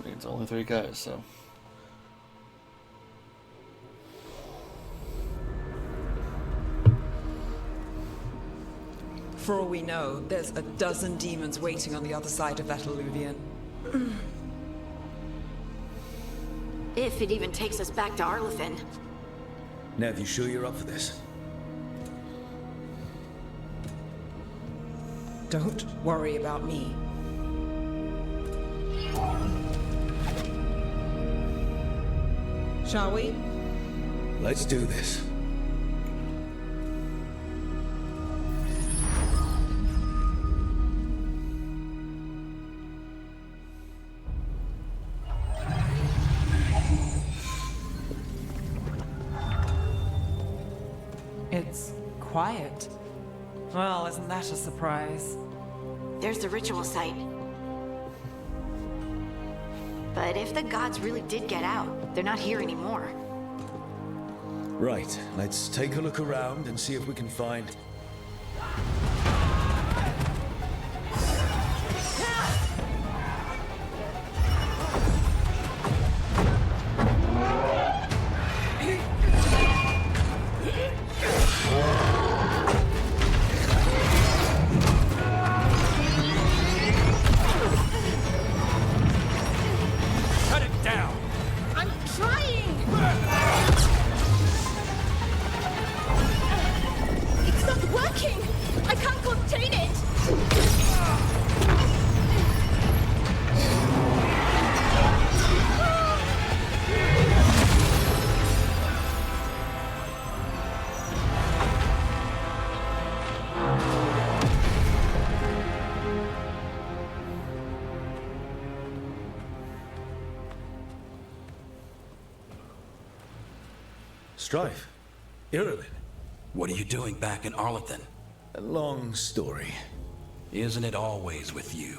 I mean, it's only 3 guys, so. For all we know, there's a dozen demons waiting on the other side of that alluvion. If it even takes us back to Arlethan. Nev, you sure you're up for this? Don't worry about me. Shall we? Let's do this. It's quiet. Well, isn't that a surprise? There's the ritual site. But if the gods really did get out, they're not here anymore. Right, let's take a look around and see if we can find... Strife? Irulan? What are you doing back in Arlethan? A long story. Isn't it always with you?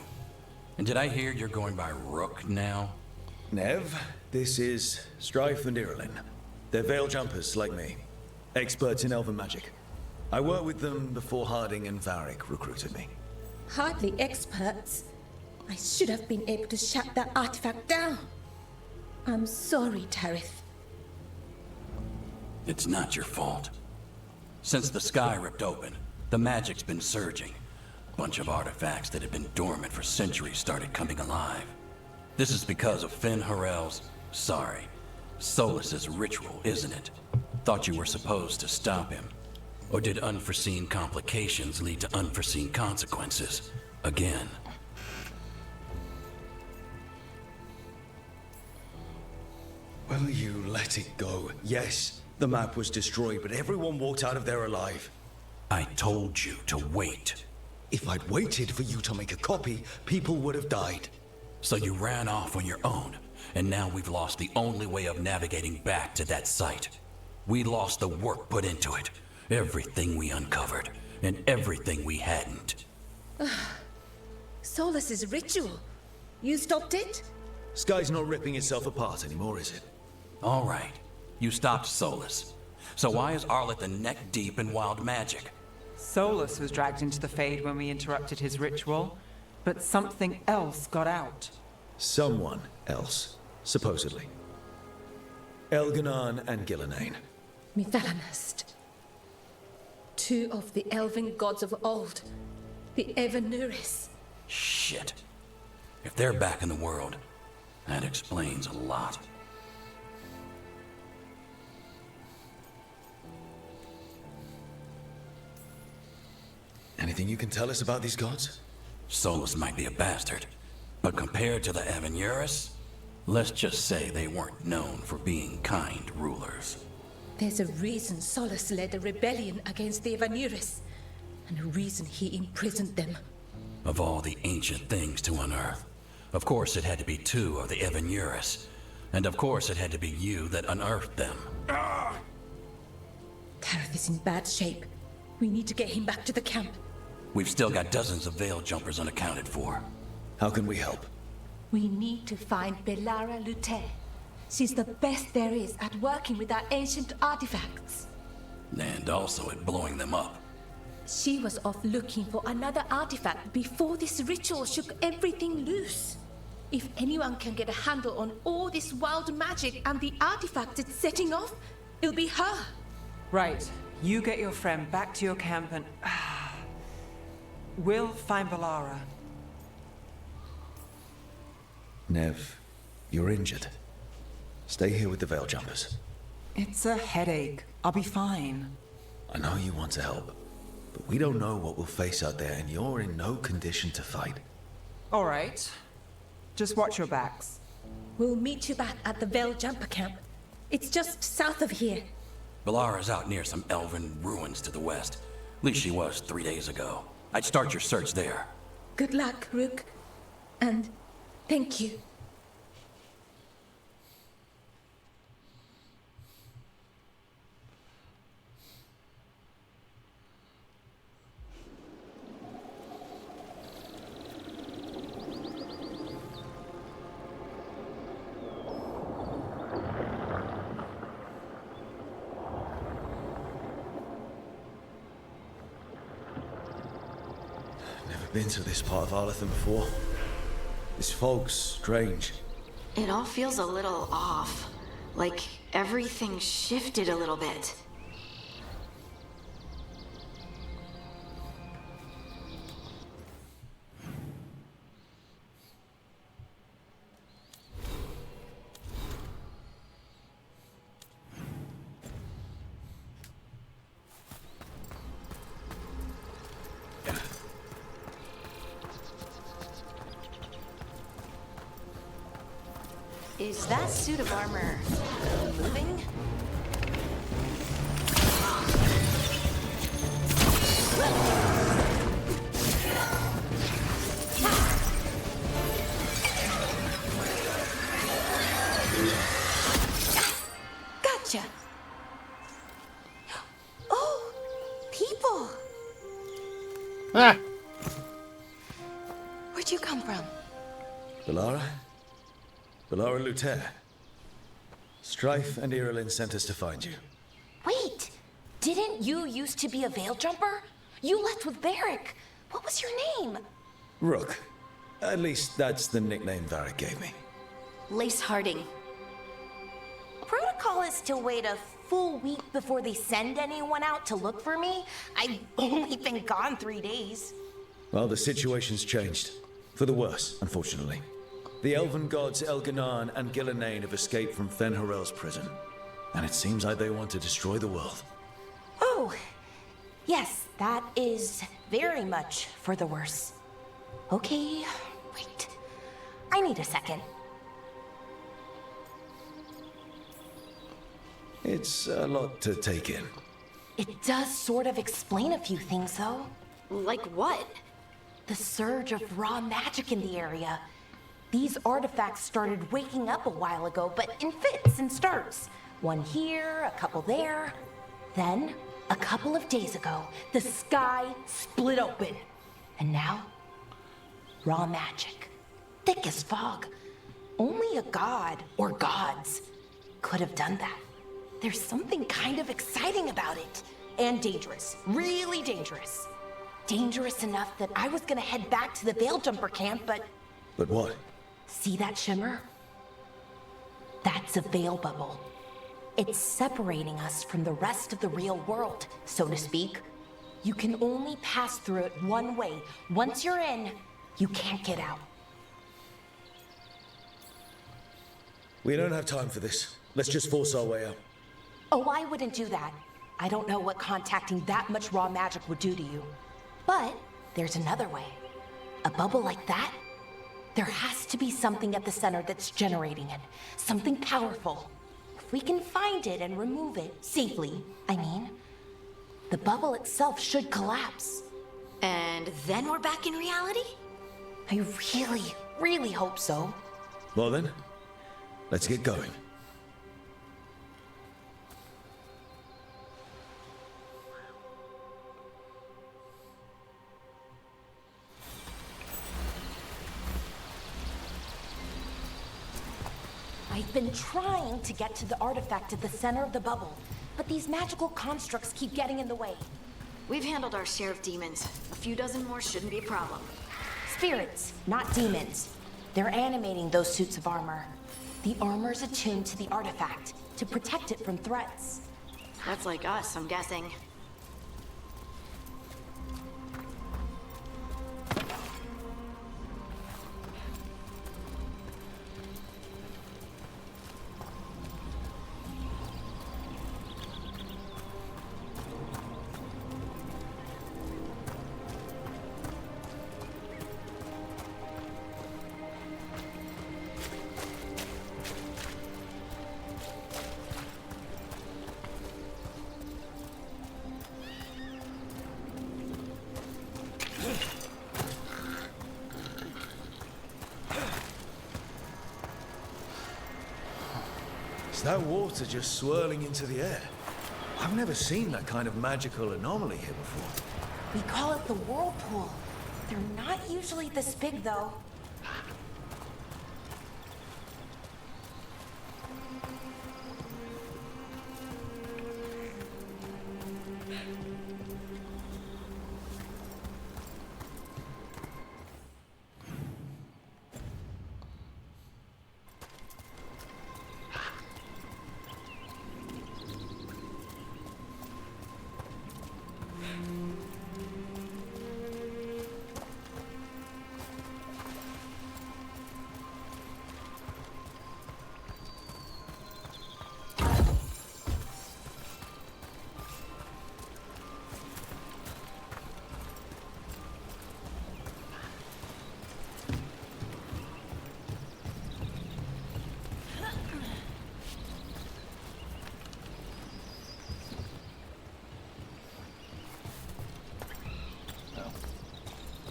And did I hear you're going by Rook now? Nev, this is Strife and Irulan. They're veil jumpers like me. Experts in elven magic. I worked with them before Harding and Varric recruited me. Hardly experts. I should have been able to shut that artifact down. I'm sorry, Tarith. It's not your fault. Since the sky ripped open, the magic's been surging. A bunch of artifacts that had been dormant for centuries started coming alive. This is because of Finn Harel's... Solus's ritual, isn't it? Thought you were supposed to stop him. Or did unforeseen complications lead to unforeseen consequences? Again. Will you let it go? Yes, the map was destroyed, but everyone walked out of there alive. I told you to wait. If I'd waited for you to make a copy, people would have died. So you ran off on your own, and now we've lost the only way of navigating back to that site. We lost the work put into it, everything we uncovered, and everything we hadn't. Solus's ritual. You stopped it? Sky's not ripping itself apart anymore, is it? All right, you stopped Solus. So why is Arlethan neck deep in wild magic? Solus was dragged into the Fade when we interrupted his ritual, but something else got out. Someone else, supposedly. Elganan and Gillenane. Mithalanast. Two of the elven gods of old. The Evanuris. Shit. If they're back in the world, that explains a lot. Anything you can tell us about these gods? Solus might be a bastard, but compared to the Evanuris, let's just say they weren't known for being kind rulers. There's a reason Solus led a rebellion against the Evanuris, and a reason he imprisoned them. Of all the ancient things to unearth, of course it had to be 2 of the Evanuris, and of course it had to be you that unearthed them. Tareth is in bad shape. We need to get him back to the camp. We've still got dozens of veil jumpers unaccounted for. How can we help? We need to find Belara Lute. She's the best there is at working with our ancient artifacts. And also at blowing them up. She was off looking for another artifact before this ritual shook everything loose. If anyone can get a handle on all this wild magic and the artifact it's setting off, it'll be her. Right. You get your friend back to your camp and... we'll find Valara. Nev, you're injured. Stay here with the Veil Jumpers. It's a headache. I'll be fine. I know you want to help, but we don't know what we'll face out there, and you're in no condition to fight. All right. Just watch your backs. We'll meet you back at the Veil Jumper camp. It's just south of here. Valara's out near some elven ruins to the west. At least she was 3 days ago. I'd start your search there. Good luck, Rook. And thank you. Been to this part of Arlathan before. This fog's strange. It all feels a little off. Like everything shifted a little bit. Is that suit of armor moving? Gotcha. Oh, people. Ah! Where'd you come from? Valara? Valara Luther. Strife and Irilyn sent us to find you. Wait! Didn't you used to be a Veil Jumper? You left with Varric. What was your name? Rook. At least that's the nickname Varric gave me. Lace Harding. Protocol is to wait a full week before they send anyone out to look for me. I've only been gone 3 days. Well, the situation's changed. For the worse, unfortunately. The elven gods Elganan and Gillenane have escaped from Fen'Harel's prison. And it seems like they want to destroy the world. Oh, yes, that is very much for the worse. Okay, wait. I need a second. It's a lot to take in. It does sort of explain a few things, though. Like what? The surge of raw magic in the area. These artifacts started waking up a while ago, but in fits and starts. One here, a couple there. Then, a couple of days ago, the sky split open. And now, raw magic. Thick as fog. Only a god, or gods, could have done that. There's something kind of exciting about it. And dangerous. Really dangerous. Dangerous enough that I was gonna head back to the Veil Jumper camp, but... But what? See that shimmer? That's a veil bubble. It's separating us from the rest of the real world, so to speak. You can only pass through it one way. Once you're in, you can't get out. We don't have time for this. Let's just force our way out. Oh, I wouldn't do that. I don't know what contacting that much raw magic would do to you. But there's another way. A bubble like that? There has to be something at the center that's generating it. Something powerful. If we can find it and remove it, safely, I mean, the bubble itself should collapse. And then we're back in reality? I really, really hope so. Well then, let's get going. I've been trying to get to the artifact at the center of the bubble, but these magical constructs keep getting in the way. We've handled our share of demons. A few dozen more shouldn't be a problem. Spirits, not demons. They're animating those suits of armor. The armor's attuned to the artifact to protect it from threats. That's like us, I'm guessing. Is that water just swirling into the air? I've never seen that kind of magical anomaly here before. We call it the whirlpool. They're not usually this big, though.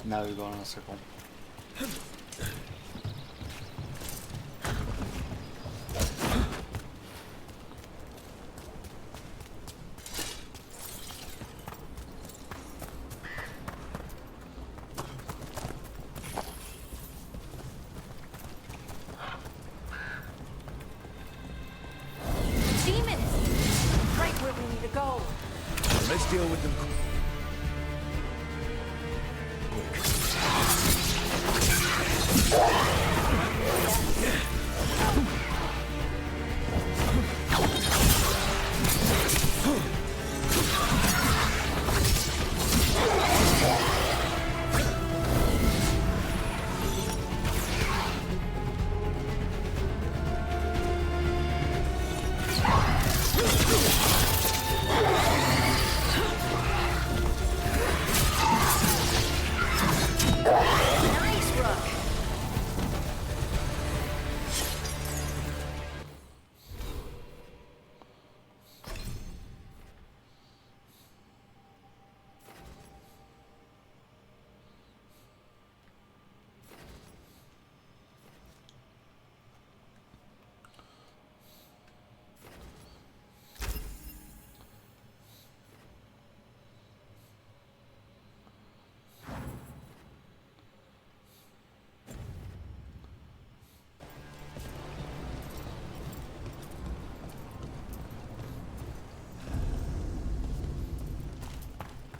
Now you're going in a circle. Demons! Right where we need to go. Let's deal with them.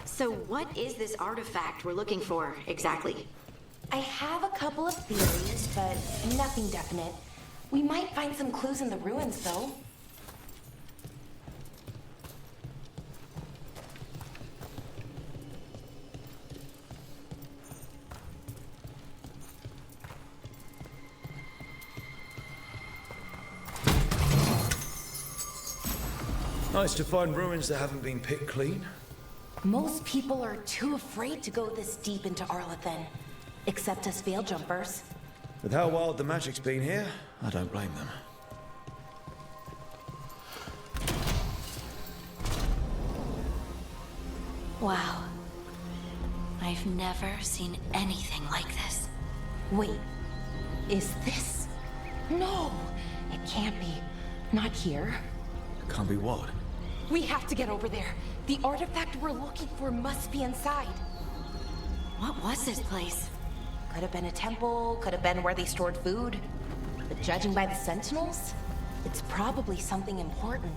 So what is this artifact we're looking for, exactly? I have a couple of theories, but nothing definite. We might find some clues in the ruins, though. Nice to find ruins that haven't been picked clean. Most people are too afraid to go this deep into Arlathan, except us veil jumpers. With how wild the magic's been here, I don't blame them. Wow. I've never seen anything like this. Wait, is this? No, it can't be. Not here. Can't be what? We have to get over there. The artifact we're looking for must be inside. What was this place? Could have been a temple, could have been where they stored food. But judging by the sentinels, it's probably something important.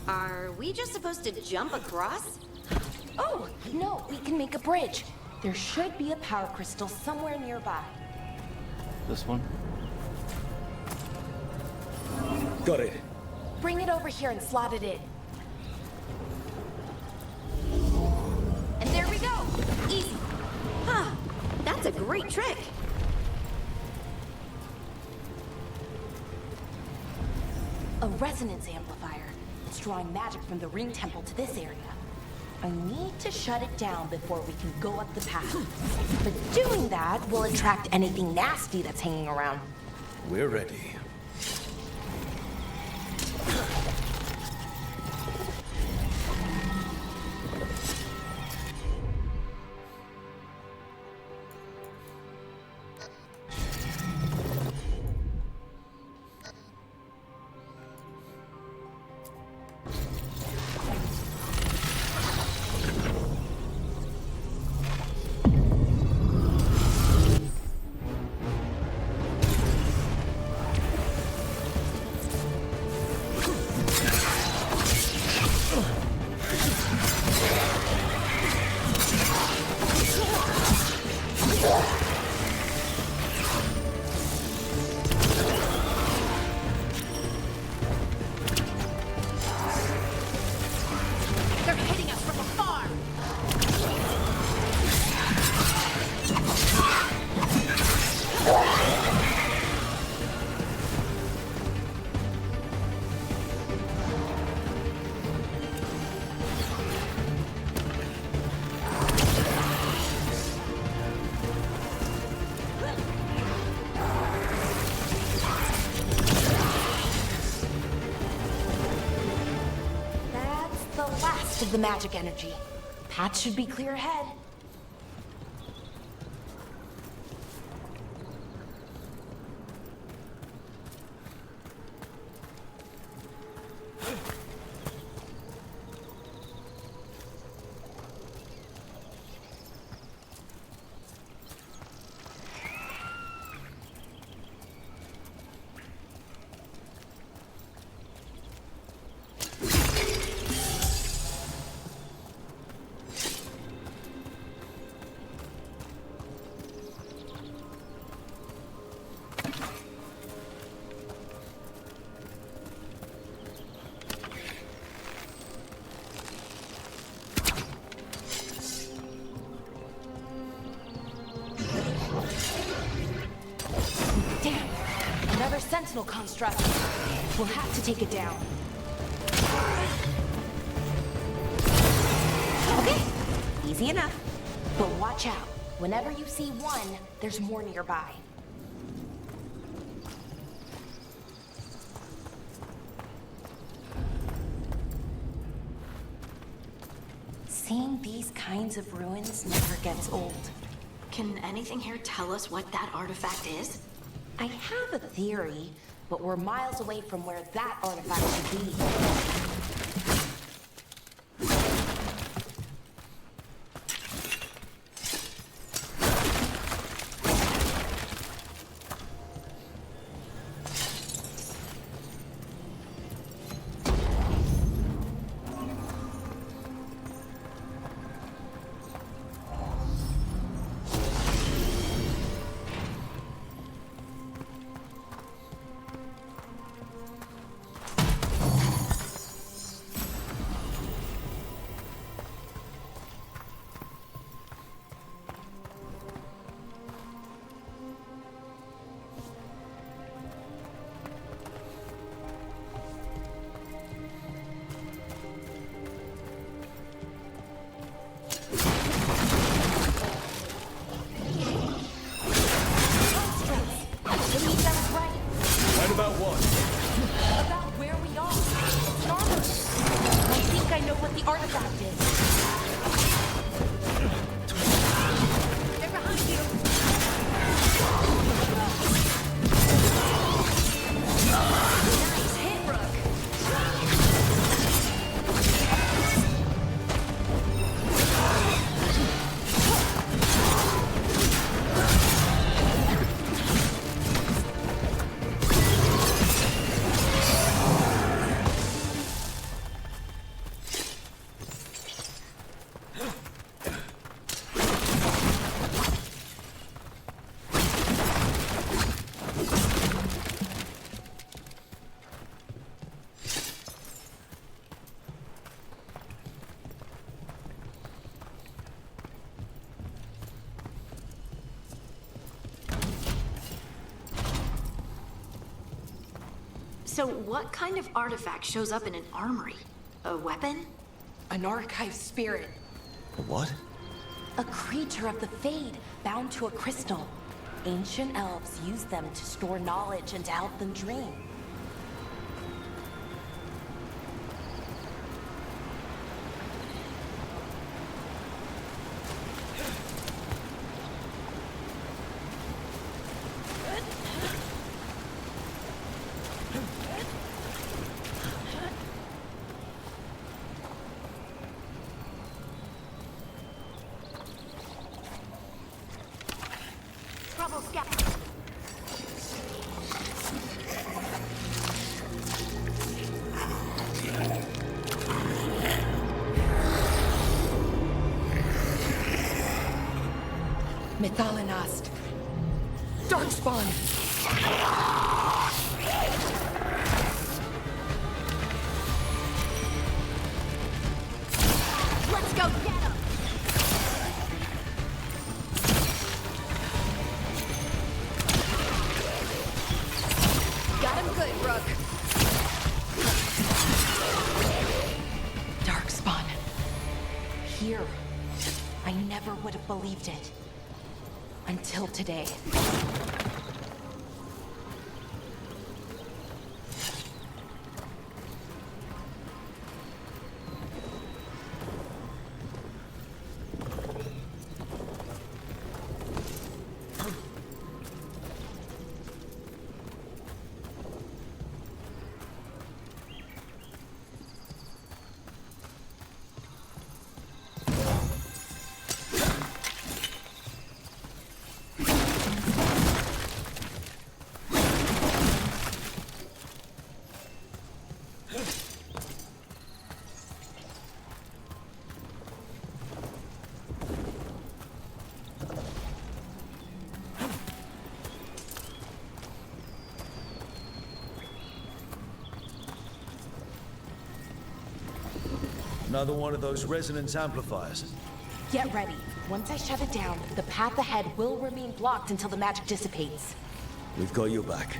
Are we just supposed to jump across? Oh, no, we can make a bridge. There should be a power crystal somewhere nearby. This one? Got it. Bring it over here and slot it in. And there we go! Easy. Huh. That's a great trick. A resonance amplifier. It's drawing magic from the ring temple to this area. I need to shut it down before we can go up the path. But doing that will attract anything nasty that's hanging around. We're ready. They're hitting us from afar! That's the last of the magic energy. Path should be clear ahead. Damn! Another sentinel construct. We'll have to take it down. Okay, easy enough. But watch out. Whenever you see one, there's more nearby. Seeing these kinds of ruins never gets old. Can anything here tell us what that artifact is? I have a theory, but we're miles away from where that artifact should be. So what kind of artifact shows up in an armory? A weapon? An archive spirit. A what? A creature of the Fade, bound to a crystal. Ancient elves use them to store knowledge and to help them dream. Trouble scout. Methalinast. Darkspawn! Let's go get him! Got him good, Rook. Darkspawn. Here. I never would have believed it. Until today. Another one of those resonance amplifiers. Get ready. Once I shut it down, the path ahead will remain blocked until the magic dissipates. We've got your back.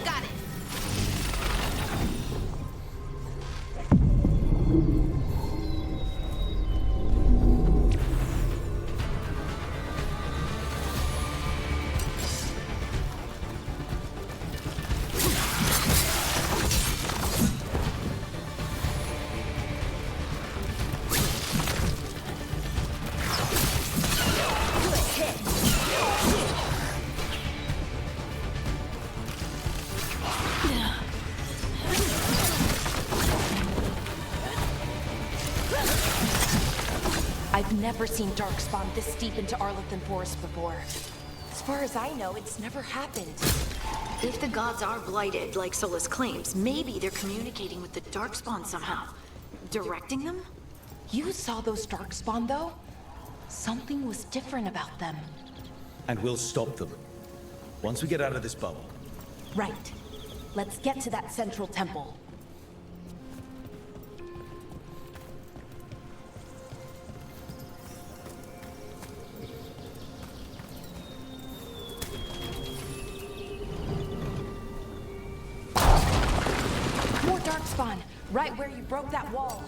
Got it. I've never seen Darkspawn this deep into Arlethan Forest before. As far as I know, it's never happened. If the gods are blighted, like Solus claims, maybe they're communicating with the Darkspawn somehow. Directing them? You saw those Darkspawn, though? Something was different about them. And we'll stop them. Once we get out of this bubble. Right. Let's get to that central temple. More Darkspawn, right where you broke that wall.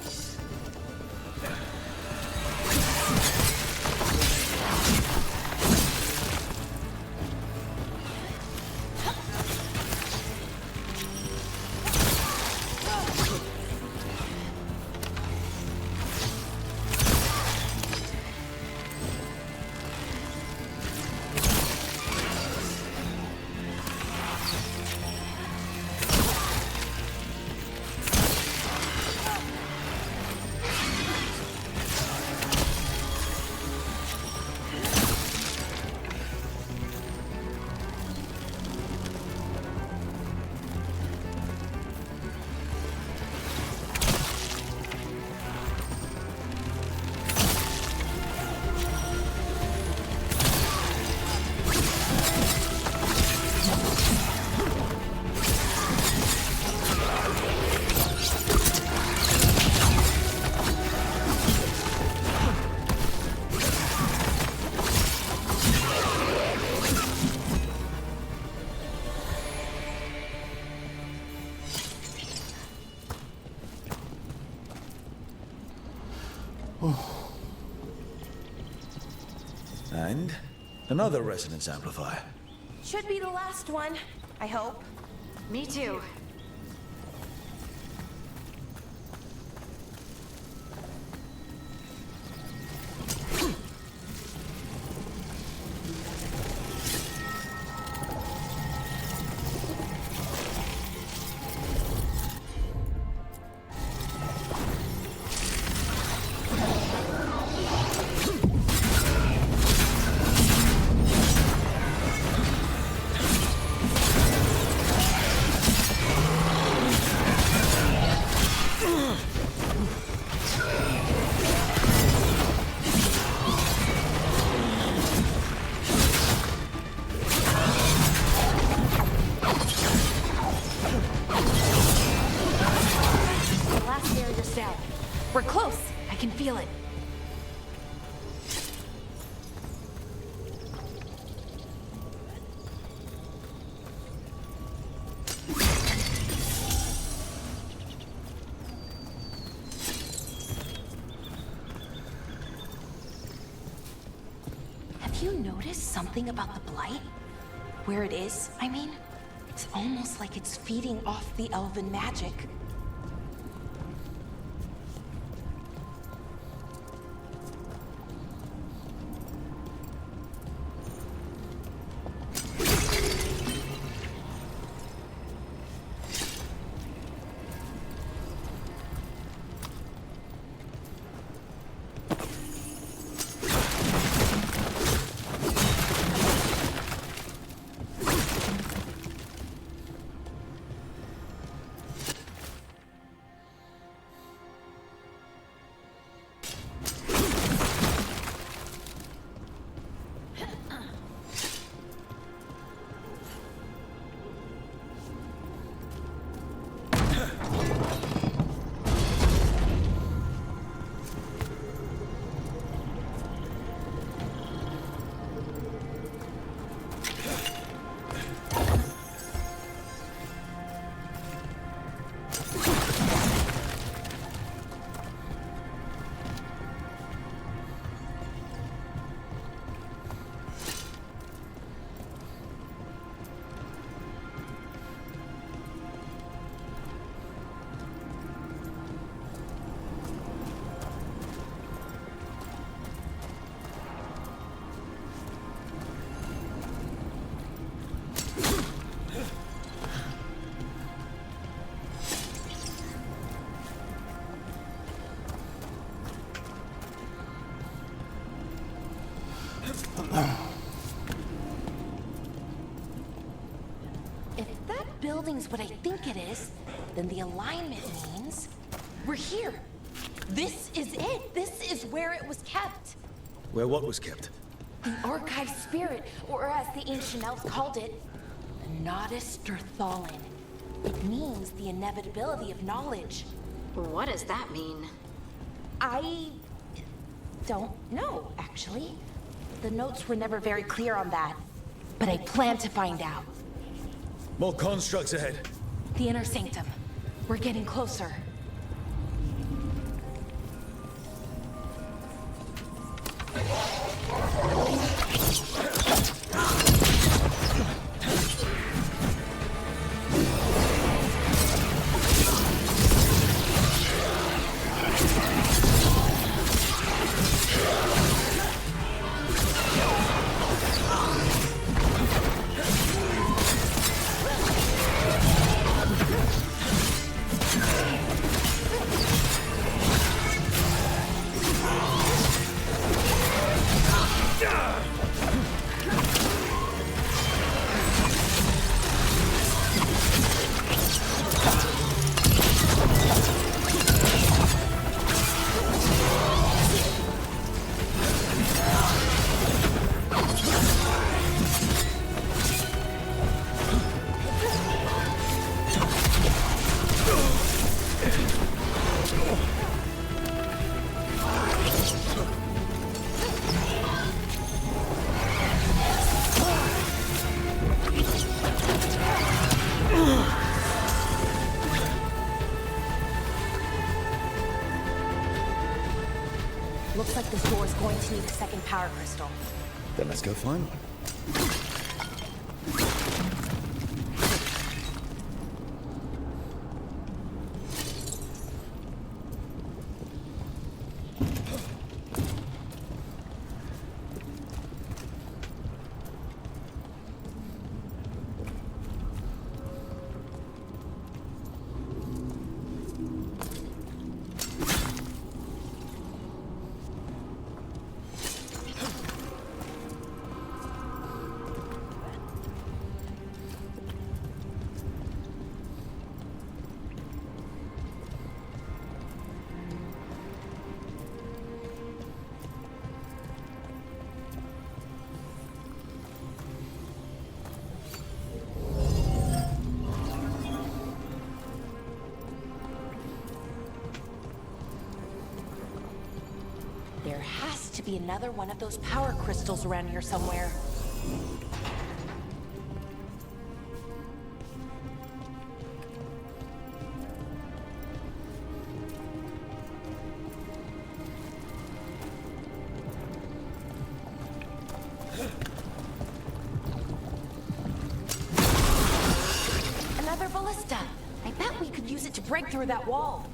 And another resonance amplifier. Should be the last one, I hope. Me too. We're close. I can feel it. Have you noticed something about the Blight? Where it is, I mean? It's almost like it's feeding off the elven magic. If that building's what I think it is, then the alignment means we're here. This is it. This is where it was kept. Where what was kept? The archive spirit, or as the ancient elves called it, the Nodus Derthalin. It means the inevitability of knowledge. What does that mean? I don't know, actually. The notes were never very clear on that. But I plan to find out. More constructs ahead. The inner sanctum. We're getting closer. Looks like this door is going to need a second power crystal. Then let's go find one. There has to be another one of those power crystals around here somewhere. Another ballista. I bet we could use it to break through that wall.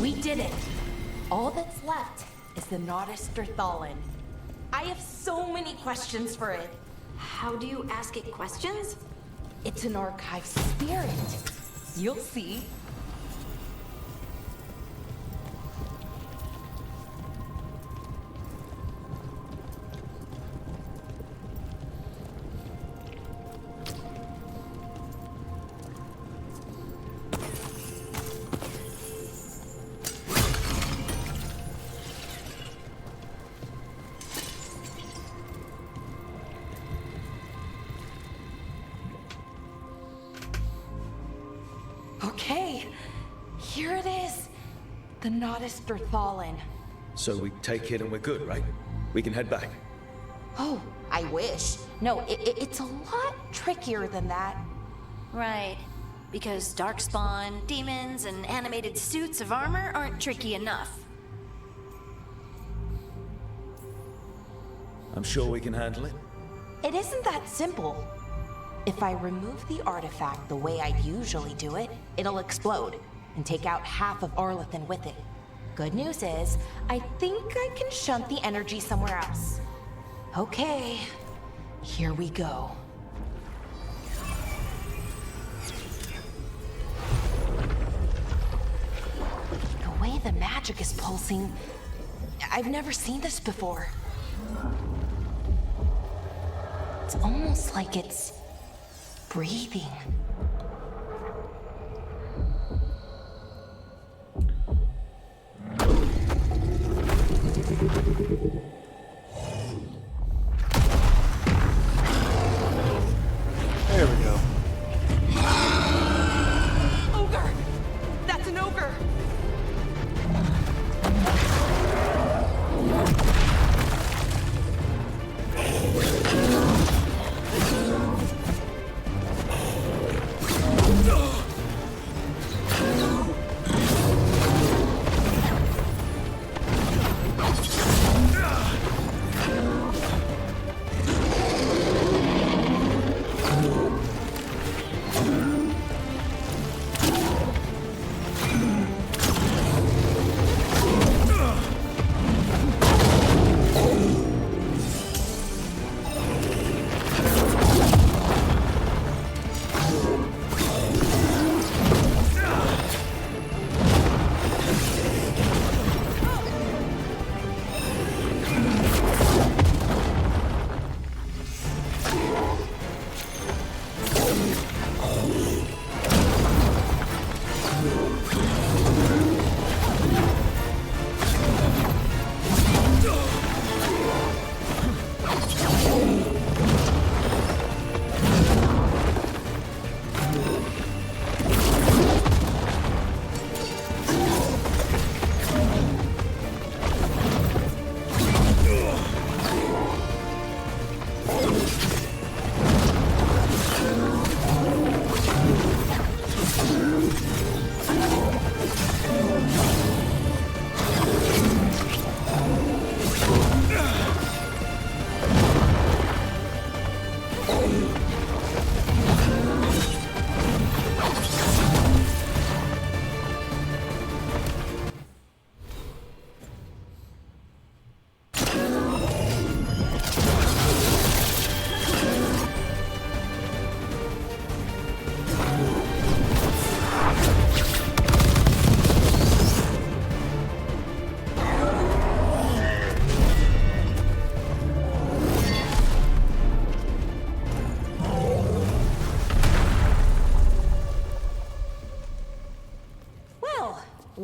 We did it! All that's left is the Nodus Thallen. I have so many questions for it. How do you ask it questions? It's an archive spirit. You'll see. Okay, here it is. The Nodus Thallen. So we take it and we're good, right? We can head back. Oh, I wish. No, it's a lot trickier than that. Right. Because darkspawn, demons, and animated suits of armor aren't tricky enough. I'm sure we can handle it. It isn't that simple. If I remove the artifact the way I usually do it, it'll explode and take out half of Arlethan with it. Good news is, I think I can shunt the energy somewhere else. Okay, here we go. The way the magic is pulsing, I've never seen this before. It's almost like it's breathing.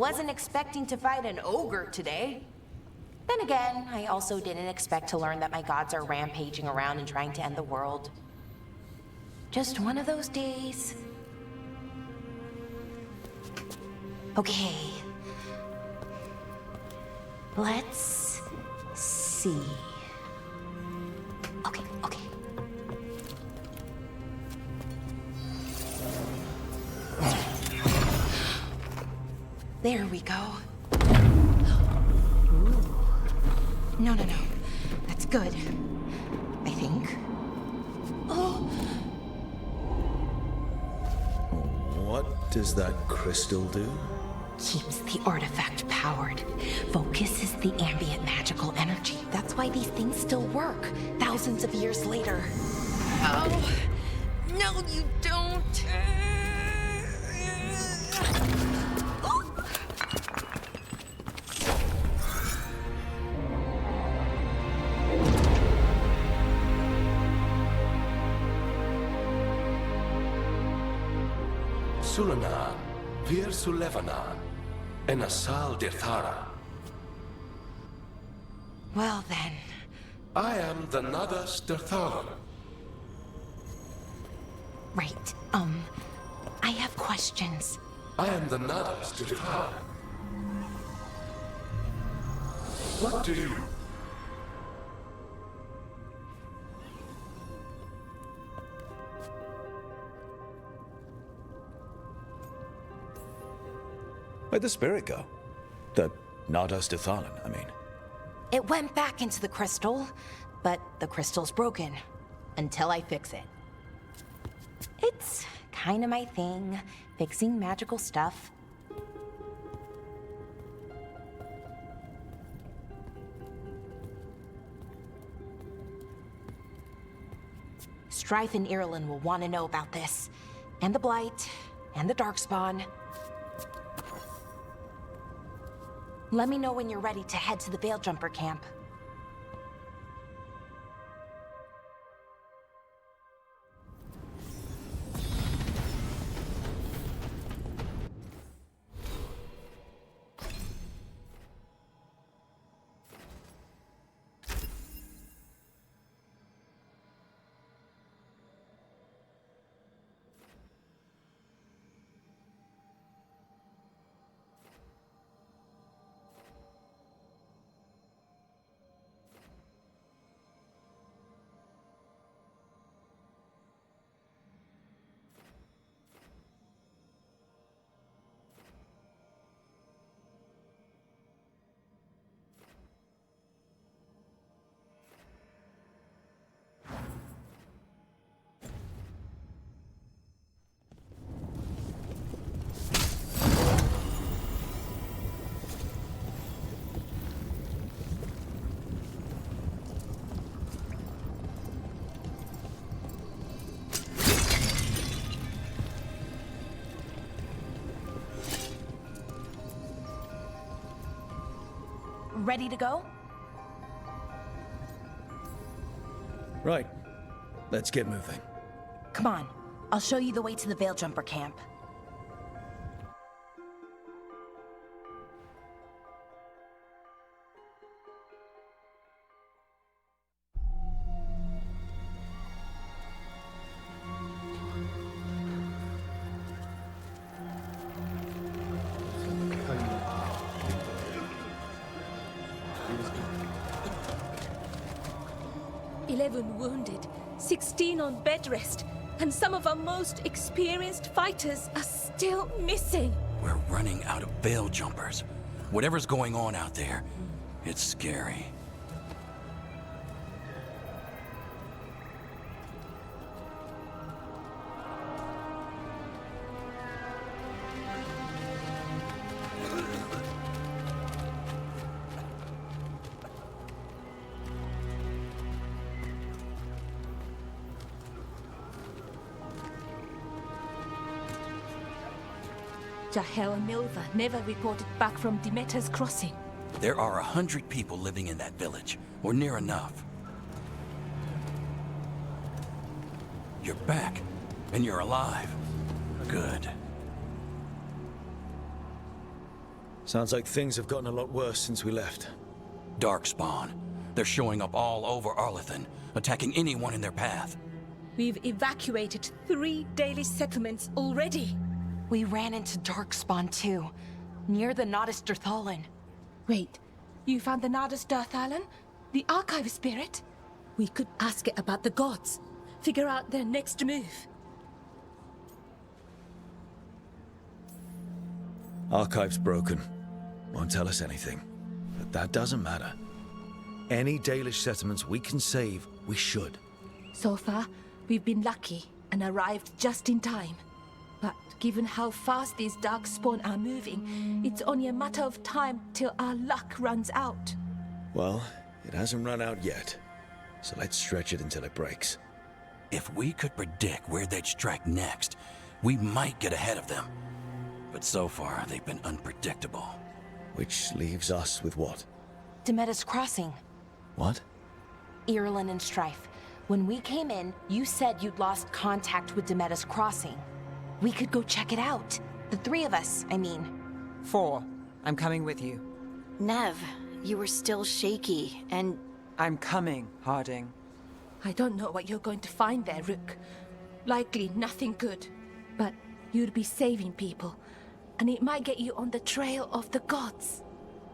Wasn't expecting to fight an ogre today. Then again, I also didn't expect to learn that my gods are rampaging around and trying to end the world. Just one of those days. Okay. Let's see. Okay. There we go. Ooh. No. That's good. I think. Oh! What does that crystal do? Keeps the artifact powered. Focuses the ambient magical energy. That's why these things still work, thousands of years later. Oh! No, you don't! Sulanan, Vir Sulevanan, and Asal Dirthara. Well then. I am the Nadas Dirthara. Right, I have questions. I am the Nadas Dirthara. What do you... Where'd the spirit go? The Nadas Dithalan, I mean. It went back into the crystal, but the crystal's broken. Until I fix it. It's kind of my thing, fixing magical stuff. Strife and Irulan will want to know about this. And the Blight, and the Darkspawn. Let me know when you're ready to head to the Veilgjumper camp. Ready to go? Right. Let's get moving. Come on. I'll show you the way to the Veilgjumper camp. Wounded, 16 on bed rest, and some of our most experienced fighters are still missing. We're running out of Veiljumpers. Whatever's going on out there, it's scary. Jahel and Milva never reported back from Demeter's crossing. There are 100 people living in that village, or near enough. You're back, and you're alive. Good. Sounds like things have gotten a lot worse since we left. Darkspawn. They're showing up all over Arlethan, attacking anyone in their path. We've evacuated 3 daily settlements already. We ran into Darkspawn too, near the Nodus Dirthalan. Wait, you found the Nardus Darthalan? The archive spirit? We could ask it about the gods. Figure out their next move. Archive's broken. Won't tell us anything. But that doesn't matter. Any Dalish settlements we can save, we should. So far, we've been lucky and arrived just in time. But given how fast these Darkspawn are moving, it's only a matter of time till our luck runs out. Well, it hasn't run out yet. So let's stretch it until it breaks. If we could predict where they'd strike next, we might get ahead of them. But so far, they've been unpredictable. Which leaves us with what? Demetus Crossing. What? Irulan and Strife. When we came in, you said you'd lost contact with Demetus Crossing. We could go check it out. The 3 of us, I mean. 4. I'm coming with you. Nev, you were still shaky, and I'm coming, Harding. I don't know what you're going to find there, Rook. Likely nothing good. But you'd be saving people, and it might get you on the trail of the gods.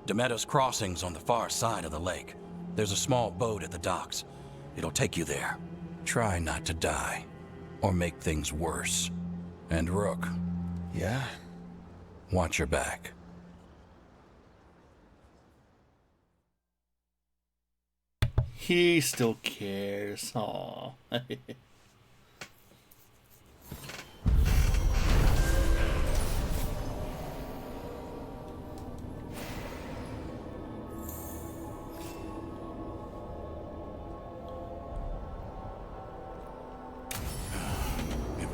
Demetus Crossing's on the far side of the lake. There's a small boat at the docks. It'll take you there. Try not to die, or make things worse. And Rook, Yeah? watch your back. He still cares. Aww.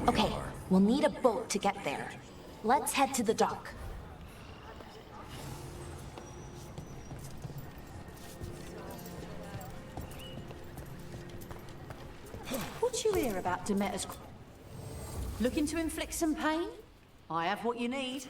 Okay, we'll need a boat to get there. Let's head to the dock. What you hear about Demeter's... Looking to inflict some pain? I have what you need.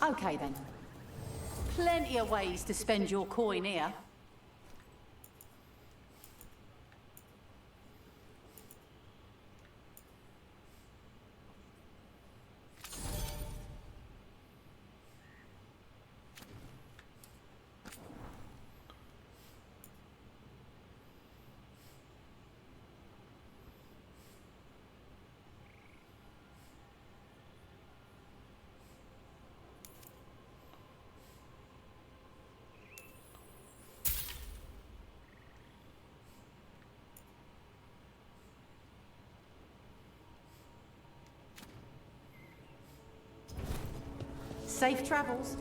Okay then. Plenty of ways to spend your coin here. Safe travels.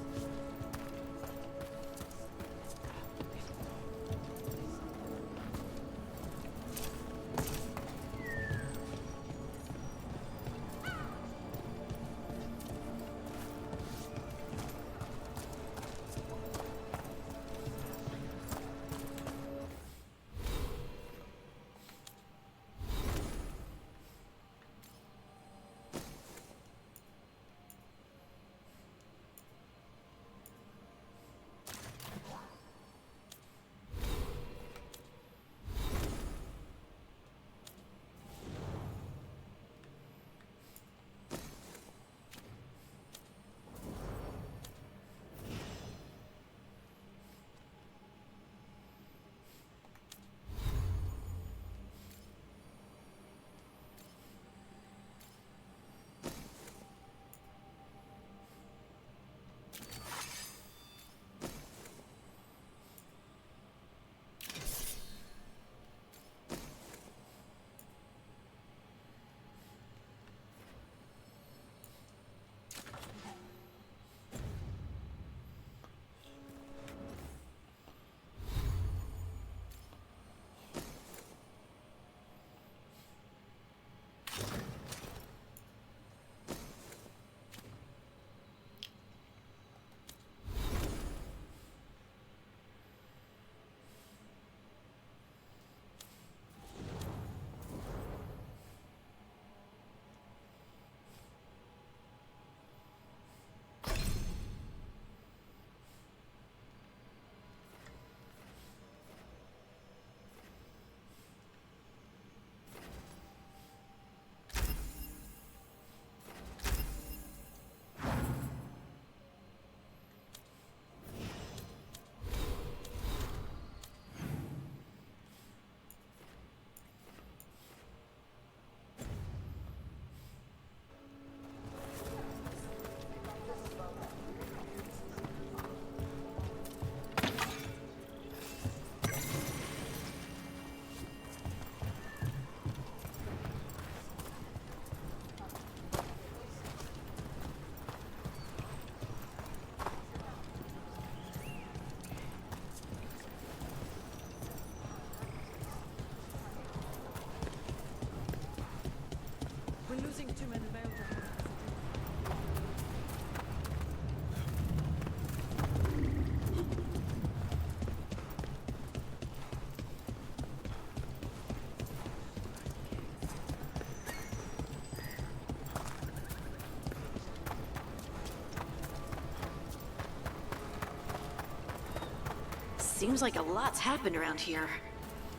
Seems like a lot's happened around here.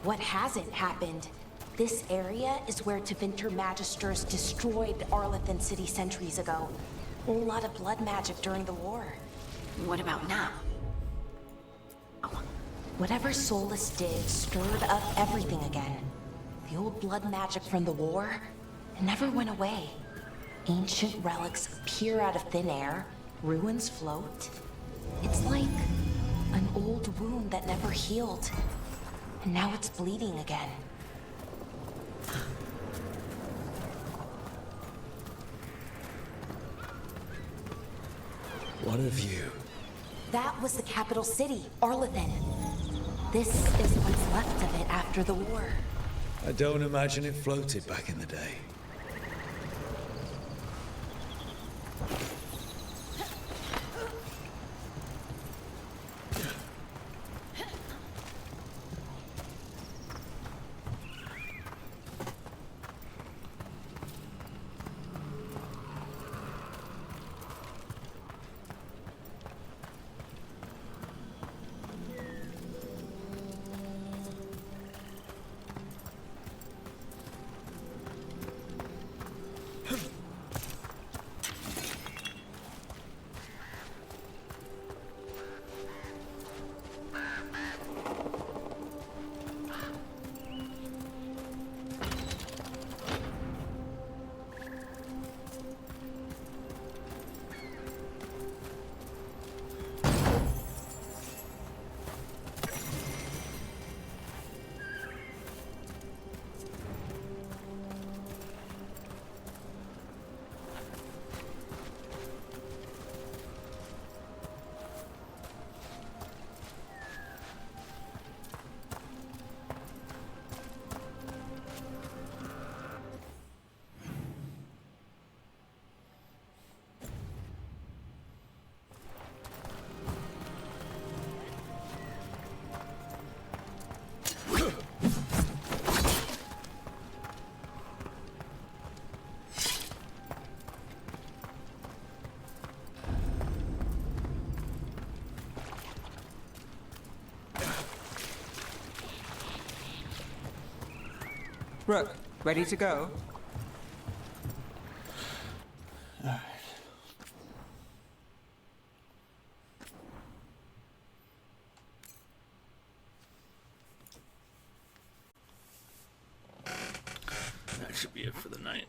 What hasn't happened? This area is where Tevinter Magisters destroyed Arlathan City centuries ago. A lot of blood magic during the war. What about now? Whatever Solus did stirred up everything again. The old blood magic from the war, it never went away. Ancient relics appear out of thin air, ruins float. It's like an old wound that never healed, and now it's bleeding again. What of you? That was the capital city, Arlathan. This is what's left of it after the war. I don't imagine it floated back in the day. Rook, ready to go? Alright. That should be it for the night.